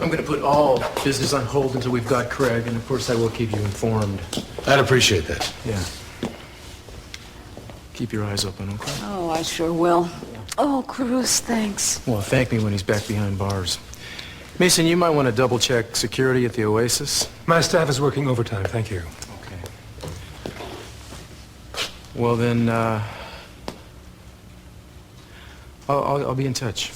I'm going to put all business on hold until we've got Craig, and of course I will keep you informed. I'd appreciate that. Yeah. Keep your eyes open, okay? Oh, I sure will. Oh, Cruz, thanks. Well, thank me when he's back behind bars. Mason, you might want to double-check security at the Oasis. My staff is working overtime, thank you. Okay. Well, then, I'll be in touch.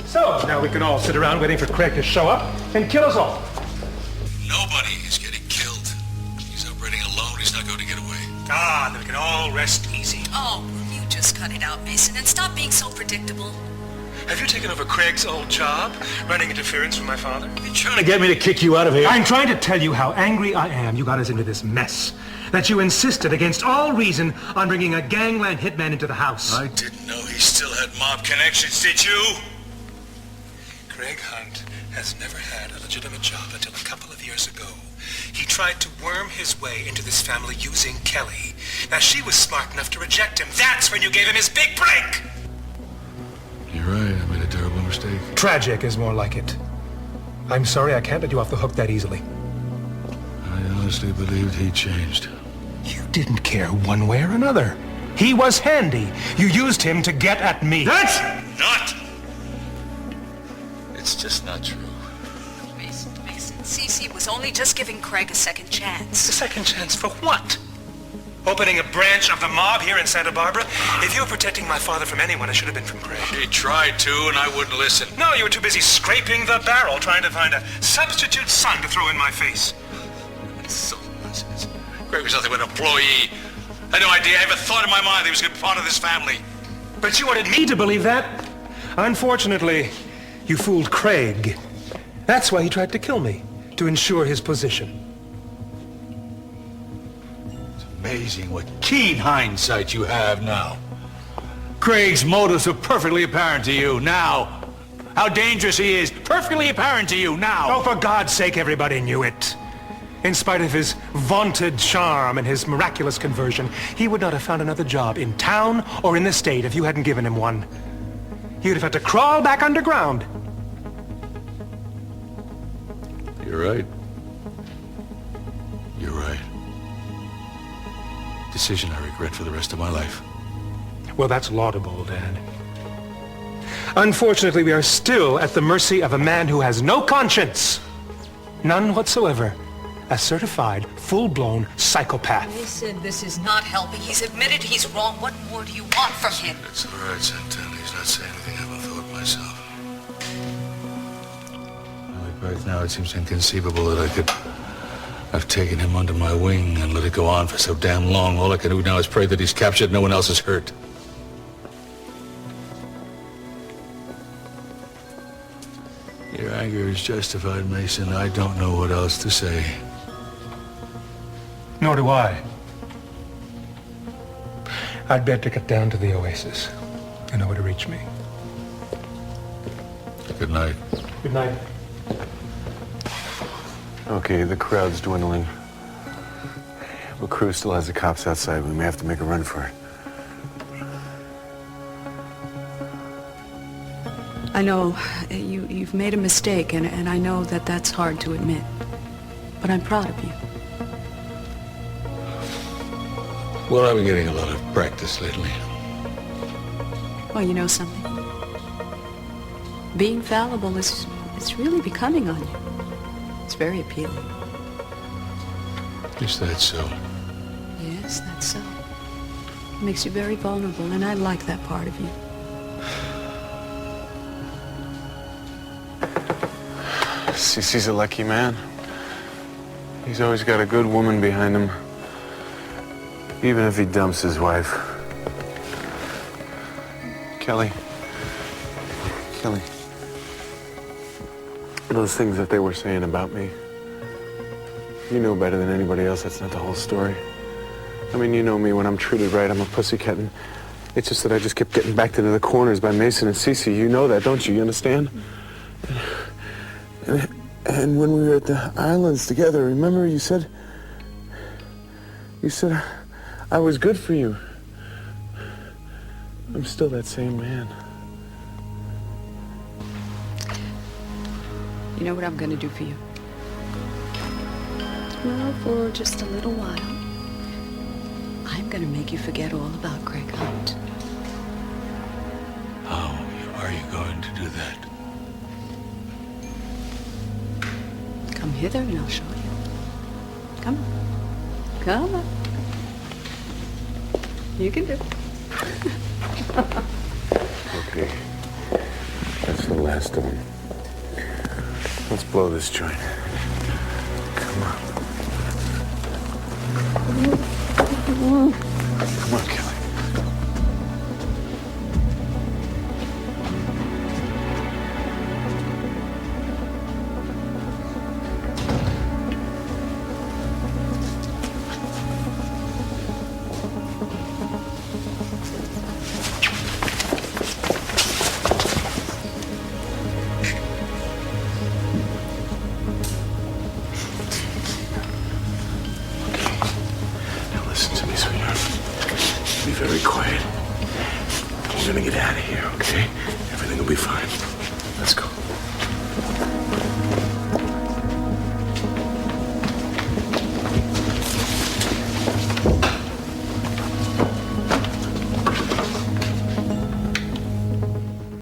So, now we can all sit around waiting for Craig to show up and kill us all. Nobody is getting killed. He's operating alone. He's not going to get away. Ah, then we can all rest easy. Oh, will you just cut it out, Mason, and stop being so predictable? Have you taken over Craig's old job, running interference from my father? You're trying to get me to kick you out of here. I'm trying to tell you how angry I am you got us into this mess. That you insisted against all reason on bringing a gangland hitman into the house. I didn't know he still had mob connections, did you? Craig Hunt has never had a legitimate job until a couple of years ago. He tried to worm his way into this family using Kelly. Now, she was smart enough to reject him. That's when you gave him his big break! You're right. I made a terrible mistake. Tragic is more like it. I'm sorry I can't let you off the hook that easily. I honestly believed he changed. You didn't care one way or another. He was handy. You used him to get at me. That's not... It's just not true. Mason, Cece was only just giving Craig a second chance. A second chance for what? Opening a branch of the mob here in Santa Barbara? If you were protecting my father from anyone, it should have been from Craig. He tried to, and I wouldn't listen. No, you were too busy scraping the barrel trying to find a substitute son to throw in my face. So nonsense. Craig was nothing but an employee. I had no idea. I ever thought in my mind that he was going to be part of this family. But you wanted me to believe that? Unfortunately, you fooled Craig. That's why he tried to kill me, to ensure his position. It's amazing what keen hindsight you have now. Craig's motives are perfectly apparent to you now. How dangerous he is, perfectly apparent to you now. Oh, for God's sake, everybody knew it. In spite of his vaunted charm and his miraculous conversion, he would not have found another job in town or in the state if you hadn't given him one. He would have had to crawl back underground. You're right. You're right. Decision I regret for the rest of my life. Well, that's laudable, Dad. Unfortunately, we are still at the mercy of a man who has no conscience. None whatsoever. A certified, full-blown psychopath. Mason, this is not helping. He's admitted he's wrong. What more do you want from him? It's all right, Santana. He's not saying anything I haven't thought myself. I look back now, it seems inconceivable that I could have taken him under my wing and let it go on for so damn long. All I can do now is pray that he's captured, no one else is hurt. Your anger is justified, Mason. I don't know what else to say. Nor do I. I'd better get down to the Oasis. You know where to reach me. Good night. Good night. Okay, the crowd's dwindling. But Cruz still has the cops outside. We may have to make a run for it. I know you've made a mistake, and I know that that's hard to admit. But I'm proud of you. Well, I've been getting a lot of practice lately. Well, you know something? Being fallible is really becoming on you. It's very appealing. Is that so? Yes, that's so. It makes you very vulnerable, and I like that part of you. Cece's a lucky man. He's always got a good woman behind him. Even if he dumps his wife. Kelly. Those things that they were saying about me. You know better than anybody else that's not the whole story. I mean, you know me, when I'm treated right, I'm a pussycat. And it's just that I just kept getting backed into the corners by Mason and Cece. You know that, don't you? You understand? And when we were at the islands together, remember you said I was good for you. I'm still that same man. You know what I'm going to do for you? Well, for just a little while, I'm going to make you forget all about Craig Hunt. How are you going to do that? Come hither and I'll show you. Come on. Come on. You can do it. Okay. That's the last of them. Let's blow this joint. Come on. Come on, Kelly. Be very quiet. We're gonna get out of here, okay? Everything will be fine. Let's go.